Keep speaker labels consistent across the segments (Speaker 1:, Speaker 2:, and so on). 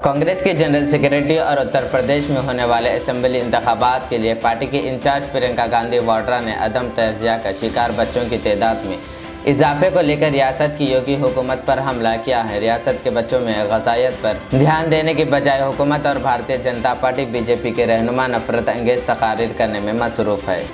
Speaker 1: कांग्रेस के general secretary और उत्तर प्रदेश में होने वाले असेंबली इंतखाबात के लिए पार्टी की इंचार्ज प्रियंका गांधी वाड्रा ने अदम तजज़िया का शिकार बच्चों की तादाद में इजाफे को लेकर रियासत की योगी हुकूमत पर हमला किया है। रियासत के बच्चों में ग़ज़ायत पर ध्यान देने की बजाय हुकूमत और भारतीय जनता पार्टी बीजेपी के रहनुमा नफरत अंगेज़ तकारीर करने में मसरूफ़ है।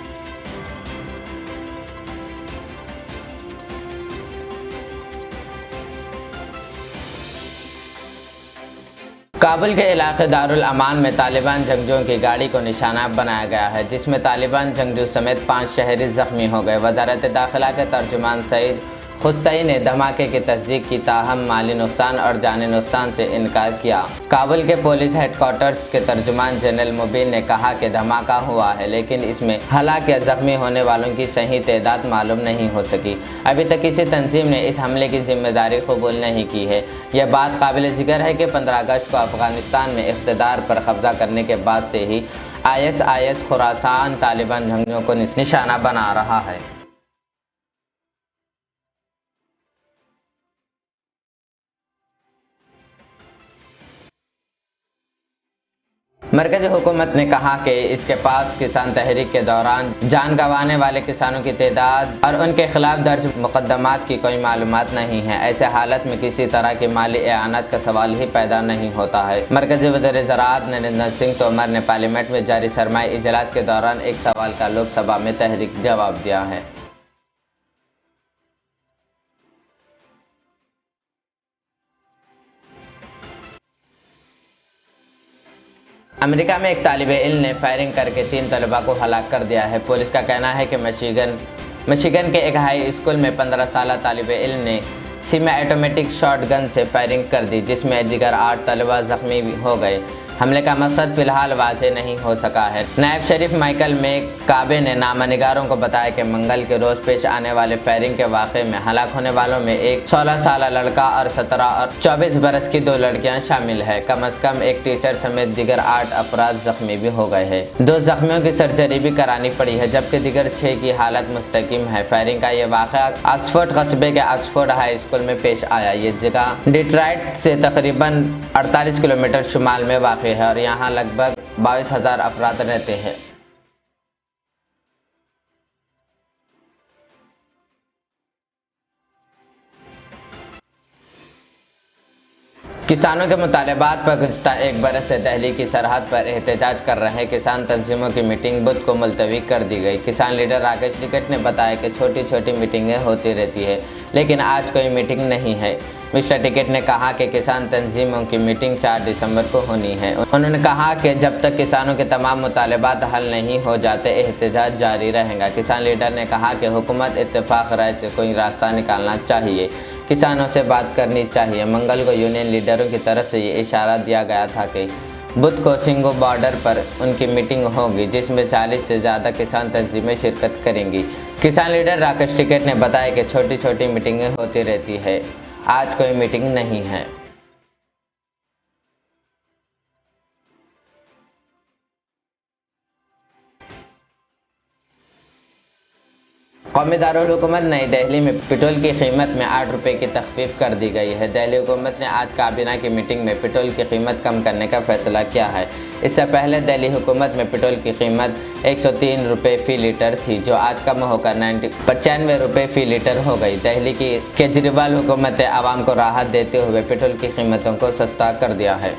Speaker 1: काबुल के इलाके दारुल अमान में तालिबान जंगजुओं की गाड़ी को निशाना बनाया गया है, जिसमें तालिबान जंगजू समेत 5 शहरी ज़ख्मी हो गए। वज़ारत दाखिला के तर्जुमान सईद खुस्तई ने धमाके की तस्दीक की, ताहम माली नुकसान और जानी नुकसान से इनकार किया। काबुल के पुलिस हेडक्वार्टर्स के तर्जुमान जनरल मुबीन ने कहा कि धमाका हुआ है, लेकिन इसमें हलाक या ज़ख्मी होने वालों की सही तादाद मालूम नहीं हो सकी। अभी तक किसी तंजीम ने इस हमले की जिम्मेदारी कबूल नहीं की है। यह बात काबिल ज़िक्र है कि 15 अगस्त को अफ़गानिस्तान में इक़्तिदार पर कब्ज़ा करने के बाद से ही ISIS खुरासान तालिबान जंगजुओं को निशाना बना रहा है। मरकज़ी हुकूमत ने कहा कि इसके पास किसान तहरीक के दौरान जान गंवाने वाले किसानों की तादाद और उनके खिलाफ दर्ज मुकदमात की कोई मालूमात नहीं है। ऐसे हालत में किसी तरह की माली एआनत का सवाल ही पैदा नहीं होता है। मरकज़ी वज़ीर ज़राअत नरेंद्र सिंह तोमर ने पार्लियामेंट में जारी सरमाई इजलास के दौरान एक सवाल का लोकसभा में तहरीक जवाब दिया है। अमेरिका में एक तालिब इल्म ने फायरिंग करके 3 तलबा को हलाक कर दिया है। पुलिस का कहना है कि मिशिगन के एक हाई स्कूल में 15 साल तालिब इल्म ने सेमी ऑटोमेटिक शॉट गन से फायरिंग कर दी, जिसमें दीगर 8 तलबा ज़ख्मी हो गए। हमले का मकसद फ़िलहाल वाज़ेह नहीं हो सका है। नायब शरीफ माइकल काबे ने नामनिगारों को बताया कि मंगल के रोज़ पेश आने वाले फायरिंग के वाक़े में हलाक होने वालों में एक 16 साल लड़का और 17 और 24 बरस की 2 लड़कियां शामिल है। कम अज़ कम एक टीचर समेत दीगर 8 अफराद ज़ख्मी भी हो गए हैं। 2 ज़ख्मियों की सर्जरी भी करानी पड़ी है, जबकि दीगर 6 की हालत मुस्तकिम है। फायरिंग का ये वाक़ा ऑक्सफोर्ड कस्बे के ऑक्सफोर्ड हाई स्कूल में पेश आया। ये जगह डिट्रॉइट से तकरीबन 48 किलोमीटर शुमाल में वाक़ है और यहाँ लगभग 22,000 अफराद रहते हैं। किसानों के मुतालबात पर गुज़िश्ता 1 बरस से दिल्ली की सरहद पर एहतजाज कर रहे किसान तंजीमों की मीटिंग बुध को मुलतवी कर दी गई। किसान लीडर राकेश टिकैत ने बताया कि छोटी छोटी मीटिंगें होती रहती है, लेकिन आज कोई मीटिंग नहीं है। मिस्टर टिकैत ने कहा कि किसान तंजीमों की मीटिंग 4 दिसंबर को होनी है। उन्होंने कहा कि जब तक किसानों के तमाम मुतालबात हल नहीं हो जाते, एहतजाज जारी रहेगा। किसान लीडर ने कहा कि हुकूमत इत्तेफाक राय से कोई रास्ता निकालना चाहिए, किसानों से बात करनी चाहिए। मंगल को यूनियन लीडरों की तरफ से ये इशारा दिया गया था कि बुध को सिंगो बॉर्डर पर उनकी मीटिंग होगी, जिसमें 40 से ज़्यादा किसान तंजीमें शिरकत करेंगी। किसान लीडर राकेश टिकैत ने बताया कि छोटी छोटी मीटिंगें होती रहती है, आज कोई मीटिंग नहीं है। कौमी दारुल हुकूमत नई दिल्ली में पेट्रोल की कीमत में 8 रुपये की तखफीफ कर दी गई है। दिल्ली हुकूमत ने आज काबीना की मीटिंग में पेट्रोल की कीमत कम करने का फैसला किया है। इससे पहले दिल्ली हुकूमत में पेट्रोल की कीमत 103 रुपये फ़ी लीटर थी, जो आज कम होकर 95 रुपये फ़ी लीटर हो गई। दिल्ली की केजरीवाल हुकूमत ने आवाम को राहत देते हुए पेट्रोल की कीमतों को सस्ता कर दिया है।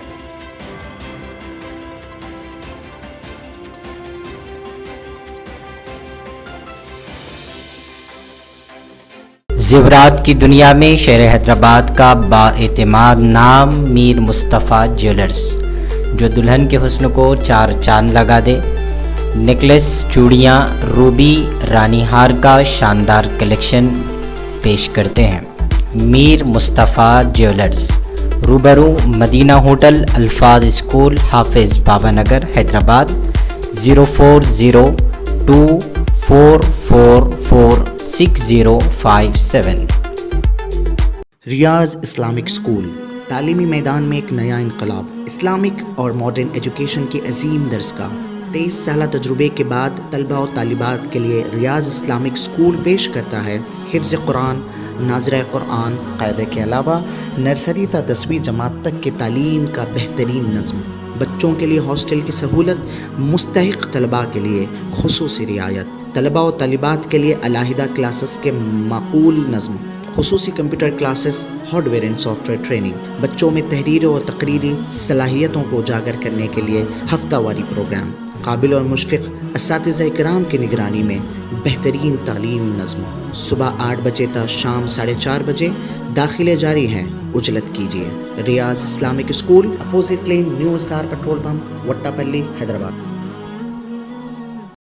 Speaker 2: ज़ेवरात की दुनिया में शहर हैदराबाद का बाएतिमाद नाम मीर मुस्तफ़ा ज्वेलर्स, जो दुल्हन के हुस्न को 4 चांद लगा दे। नेकलेस, चूड़ियाँ, रूबी, रानी हार का शानदार कलेक्शन पेश करते हैं। मीर मुस्तफ़ा ज्वेलर्स, रूबरू मदीना होटल, अल्फाज स्कूल, हाफिज़ बाबा नगर, हैदराबाद। 0402444657।
Speaker 3: रियाज इस्लामिक स्कूल, तालीमी मैदान में एक नया इनकलाब। इस्लामिक और मॉडर्न एजुकेशन की अजीम दरसगाह। 23 साल तजुर्बे के बाद तलबा और तालिबात के लिए रियाज इस्लामिक स्कूल पेश करता है हिफ्ज़ कुरान, ناظرہ قرآن قاعدے کے علاوہ نرسری تا 10ویں جماعت تک کی تعلیم کا بہترین نظم، بچوں کے لیے ہاسٹل کی سہولت، مستحق طلباء کے لیے خصوصی رعایت، طلباء و طالبات کے لیے علیحدہ کلاسز کے معقول نظم، خصوصی computer classes, hard where and soft where training, بچوں میں تحریری اور تقریری صلاحیتوں کو اجاگر کرنے کے لیے ہفتہ واری پروگرام، قابل اور مشفق اساتذہ کرام کی نگرانی میں بہترین تعلیم نظم، صبح 8 بجے تا شام 4:30 بجے، داخلے جاری ہیں، اجلت کیجیے۔ Riyaz Islamic school, opposite lane, new SR petrol pump, Watapally, Hyderabad.